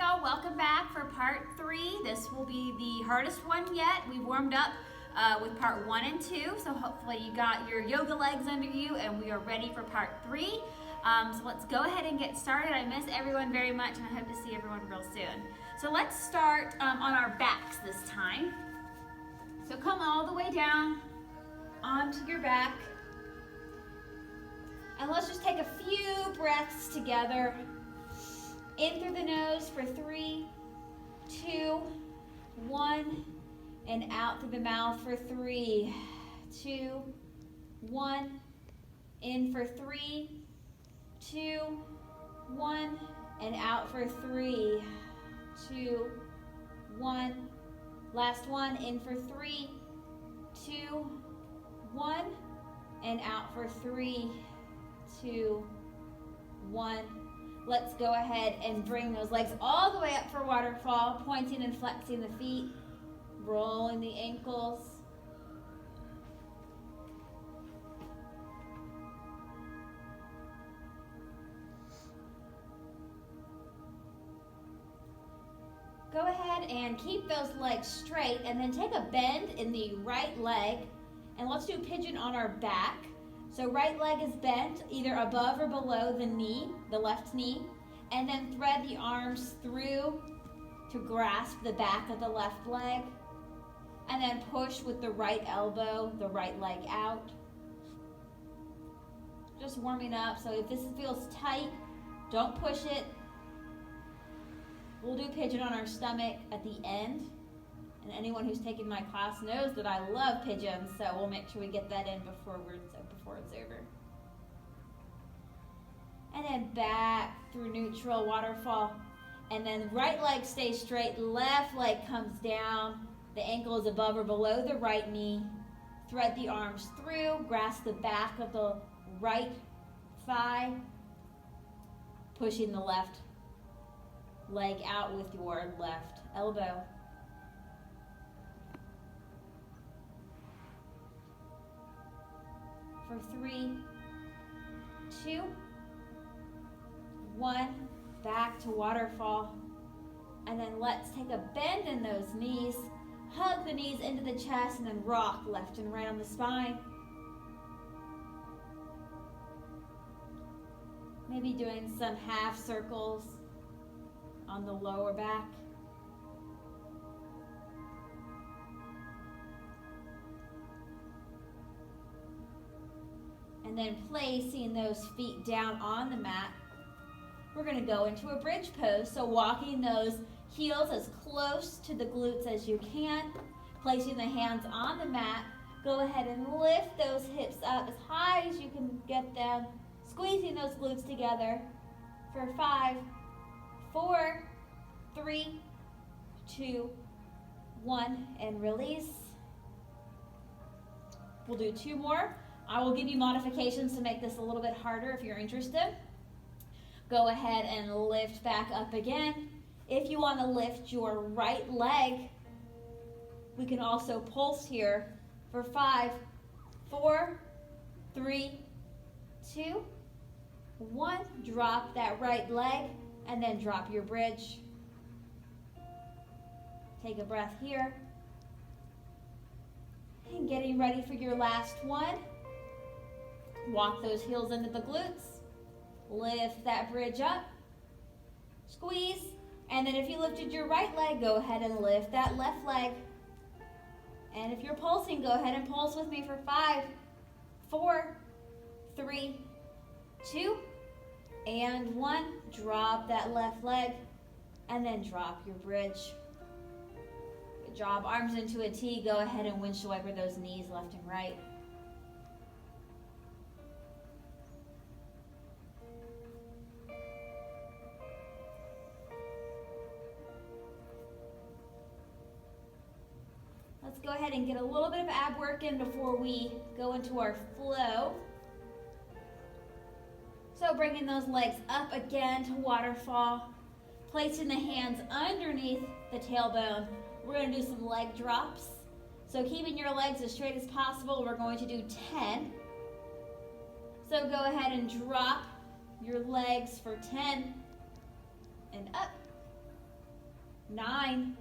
y'all, welcome back for part 3. This will be the hardest one yet. We warmed up with part 1 and 2, so hopefully you got your yoga legs under you and we are ready for part 3. So let's go ahead and get started. I miss everyone very much and I hope to see everyone real soon. So let's start on our backs this time. So come all the way down onto your back. And let's just take a few breaths together. In through the nose for 3, 2, 1, and out through the mouth for 3, 2, 1. In for 3, 2, 1, and out for 3, 2, 1. Last one, in for 3, 2, 1, and out for 3, 2, 1. Let's go ahead and bring those legs all the way up for waterfall, pointing and flexing the feet, rolling the ankles. Go ahead and keep those legs straight and then take a bend in the right leg and let's do pigeon on our back. So right leg is bent either above or below the knee, the left knee, and then thread the arms through to grasp the back of the left leg, and then push with the right elbow, the right leg out. Just warming up, so if this feels tight, don't push it. We'll do pigeon on our stomach at the end. And anyone who's taken my class knows that I love pigeons, so we'll make sure we get that in before it's over. And then back through neutral waterfall. And then right leg stays straight, left leg comes down. The ankle is above or below the right knee. Thread the arms through, grasp the back of the right thigh, pushing the left leg out with your left elbow. For 3, 2, 1, back to waterfall. And then let's take a bend in those knees. Hug the knees into the chest and then rock left and right on the spine. Maybe doing some half circles on the lower back. And then placing those feet down on the mat, we're going to go into a bridge pose. So walking those heels as close to the glutes as you can, placing the hands on the mat. Go ahead and lift those hips up as high as you can get them, squeezing those glutes together for 5, 4, 3, 2, 1, and release. We'll do 2 more. I will give you modifications to make this a little bit harder if you're interested. Go ahead and lift back up again. If you want to lift your right leg, we can also pulse here for 5, 4, 3, 2, 1. Drop that right leg and then drop your bridge. Take a breath here. And getting ready for your last one. Walk those heels into the glutes. Lift that bridge up. Squeeze. And then if you lifted your right leg, go ahead and lift that left leg. And if you're pulsing, go ahead and pulse with me for 5, 4, 3, 2, and 1. Drop that left leg and then drop your bridge. Good job. Arms into a T. Go ahead and windshield wiper those knees left and right. Let's go ahead and get a little bit of ab work in before we go into our flow. So bringing those legs up again to waterfall, placing the hands underneath the tailbone. We're going to do some leg drops. So keeping your legs as straight as possible, we're going to do 10. So go ahead and drop your legs for 10 and up. 9,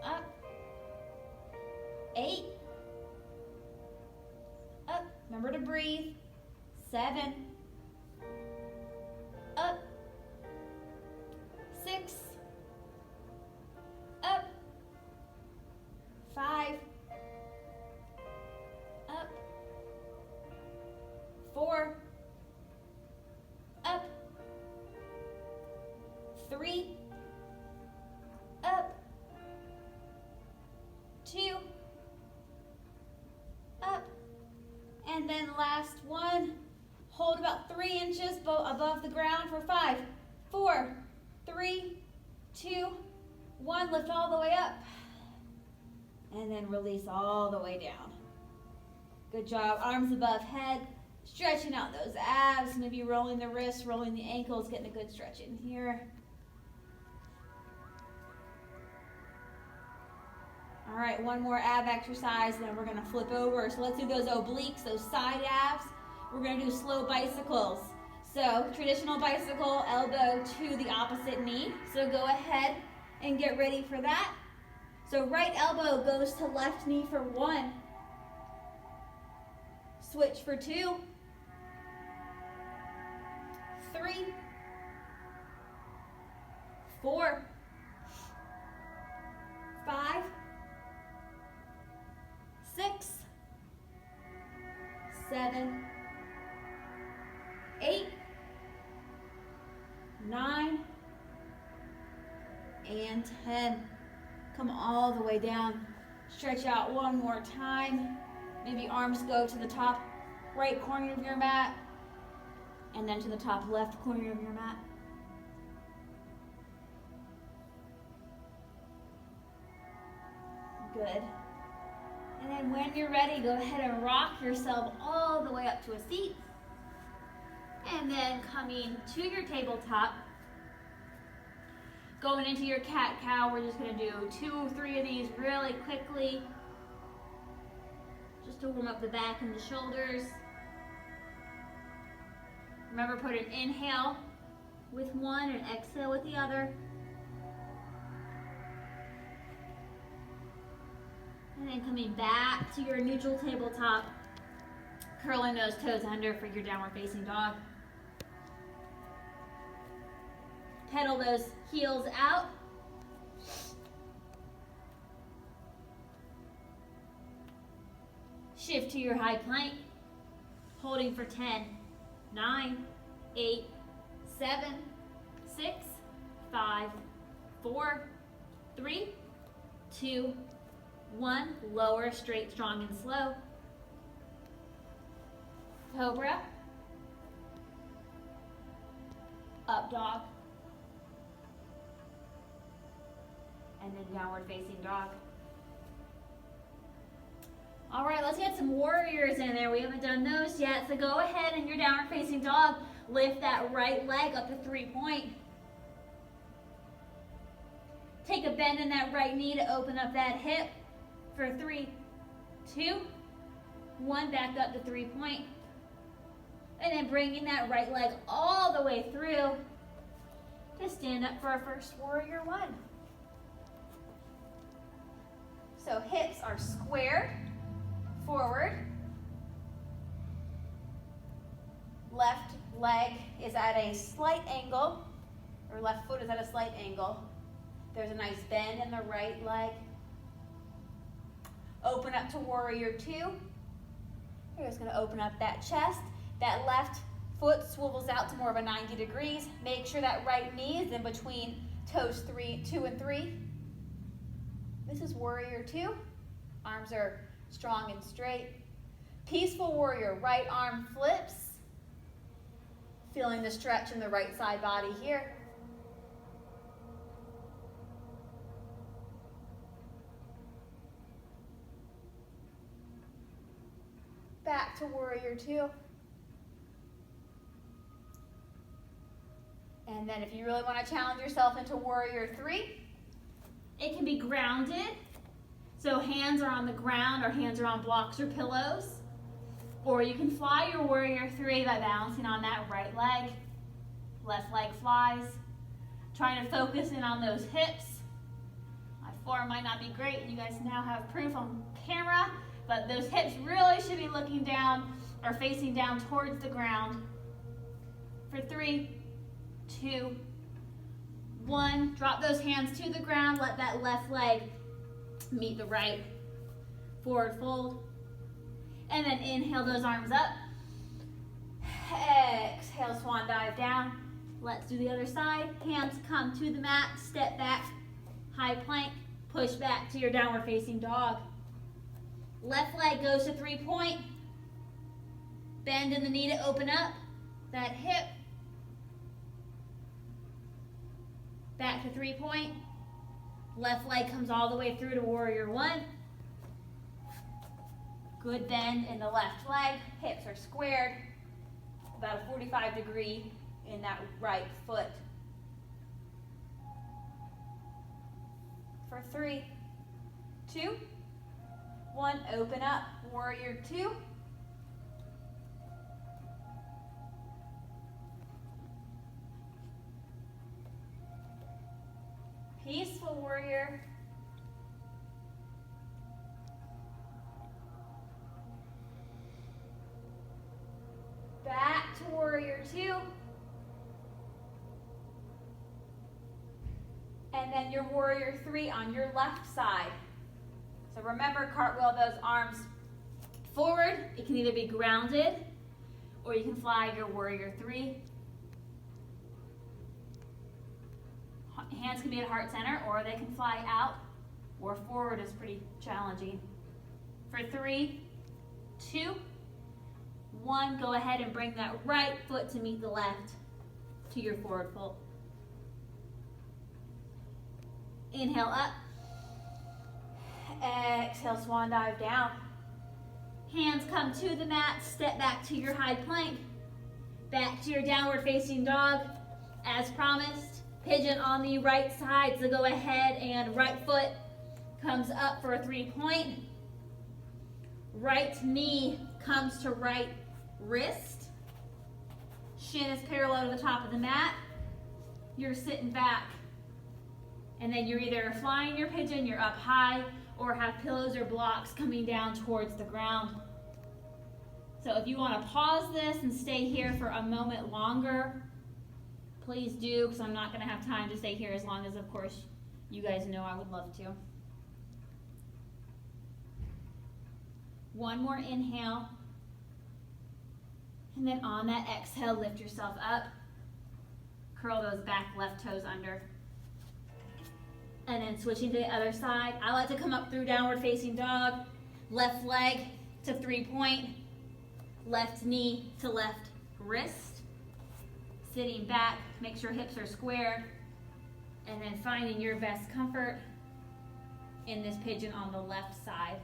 up, 8, up, remember to breathe, 7, up, 6, up, 5, up, 4, up, 3, up, 2, up, and then last one, hold about 3 inches above the ground for 5, 4, 3, 2, 1, lift all the way up, and then release all the way down. Good job, arms above head, stretching out those abs, maybe rolling the wrists, rolling the ankles, getting a good stretch in here. All right, one more ab exercise, then we're gonna flip over. So let's do those obliques, those side abs. We're gonna do slow bicycles. So traditional bicycle, elbow to the opposite knee. So go ahead and get ready for that. So right elbow goes to left knee for 1. Switch for 2. 3. 4. 5. 6, 7, 8, 9, and 10. Come all the way down. Stretch out one more time. Maybe arms go to the top right corner of your mat, and then to the top left corner of your mat. Good. And then when you're ready, go ahead and rock yourself all the way up to a seat. And then coming to your tabletop, going into your cat-cow, we're just gonna do 2 or 3 of these really quickly, just to warm up the back and the shoulders. Remember, put an inhale with one and exhale with the other. And then coming back to your neutral tabletop, curling those toes under for your downward facing dog. Pedal those heels out. Shift to your high plank, holding for 10, 9, 8, 7, 6, 5, 4, 3, 2, 1, lower, straight, strong, and slow. Cobra. Up dog. And then downward facing dog. All right, let's get some warriors in there. We haven't done those yet. So go ahead in your downward facing dog. Lift that right leg up to 3-point. Take a bend in that right knee to open up that hip. For 3, 2, 1, back up to 3-point. And then bringing that right leg all the way through to stand up for our first warrior 1. So hips are squared, forward. Left leg is at a slight angle, or left foot is at a slight angle. There's a nice bend in the right leg. Open up to warrior 2. You're just going to open up that chest. That left foot swivels out to more of a 90 degrees. Make sure that right knee is in between toes 2 and 3. This is warrior 2. Arms are strong and straight. Peaceful warrior, right arm flips. Feeling the stretch in the right side body here. Back to warrior 2. And then if you really want to challenge yourself into warrior 3, it can be grounded. So hands are on the ground or hands are on blocks or pillows. Or you can fly your warrior 3 by balancing on that right leg. Left leg flies. Trying to focus in on those hips. My form might not be great, and you guys now have proof on camera, but those hips really should be looking down or facing down towards the ground. For 3, 2, 1. Drop those hands to the ground. Let that left leg meet the right. Forward fold. And then inhale those arms up. Exhale, swan dive down. Let's do the other side. Hands come to the mat, step back, high plank, push back to your downward facing dog. Left leg goes to 3-point. Bend in the knee to open up that hip. Back to 3-point. Left leg comes all the way through to warrior 1. Good bend in the left leg. Hips are squared. About a 45-degree in that right foot. For 3, 2, 1, open up, warrior 2. Peaceful warrior. Back to warrior 2. And then your warrior 3 on your left side. So remember, cartwheel those arms forward. It can either be grounded or you can fly your warrior 3. Hands can be at heart center or they can fly out or forward is pretty challenging. For 3, 2, 1, go ahead and bring that right foot to meet the left to your forward fold. Inhale up. Exhale, swan dive down. Hands come to the mat, step back to your high plank. Back to your downward facing dog. As promised, pigeon on the right side. So go ahead and right foot comes up for a 3-point. Right knee comes to right wrist. Shin is parallel to the top of the mat. You're sitting back. And then you're either flying your pigeon, you're up high, or have pillows or blocks coming down towards the ground. So if you want to pause this and stay here for a moment longer, please do, because I'm not going to have time to stay here as long as, of course, you guys know I would love to. One more inhale. And then on that exhale, lift yourself up. Curl those back left toes under. And then switching to the other side. I like to come up through downward facing dog. Left leg to 3-point. Left knee to left wrist. Sitting back, make sure hips are squared. And then finding your best comfort in this pigeon on the left side.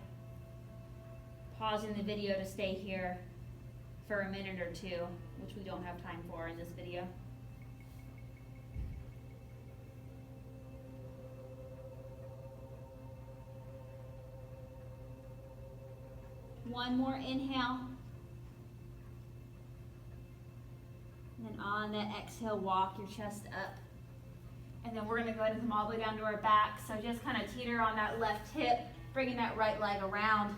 Pausing the video to stay here for a minute or two, which we don't have time for in this video. One more inhale. And then on that exhale, walk your chest up. And then we're going to go ahead and come all the way down to our back. So just kind of teeter on that left hip, bringing that right leg around.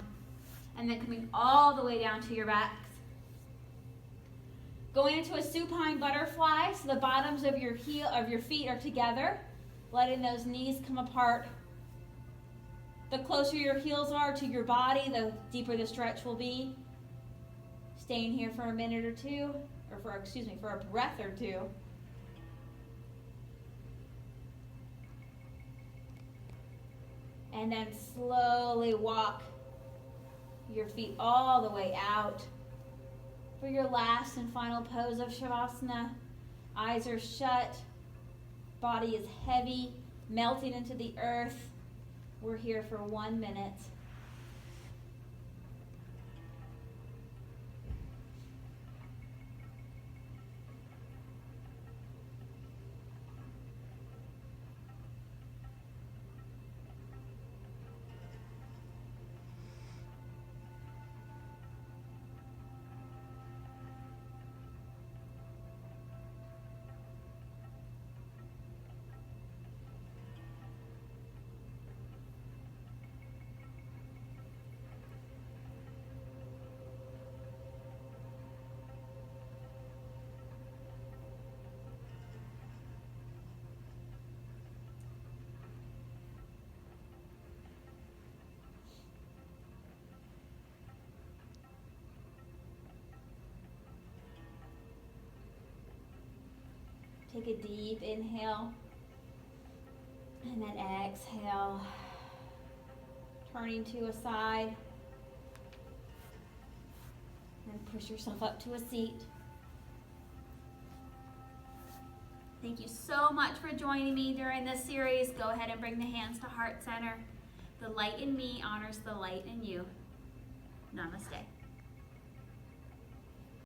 And then coming all the way down to your backs. Going into a supine butterfly, so the bottoms of your feet are together, letting those knees come apart. The closer your heels are to your body, the deeper the stretch will be. Staying here for a minute or two, or for a breath or two. And then slowly walk your feet all the way out. For your last and final pose of Shavasana, eyes are shut, body is heavy, melting into the earth. We're here for 1 minute. Take a deep inhale. And then exhale. Turning to a side. And push yourself up to a seat. Thank you so much for joining me during this series. Go ahead and bring the hands to heart center. The light in me honors the light in you. Namaste.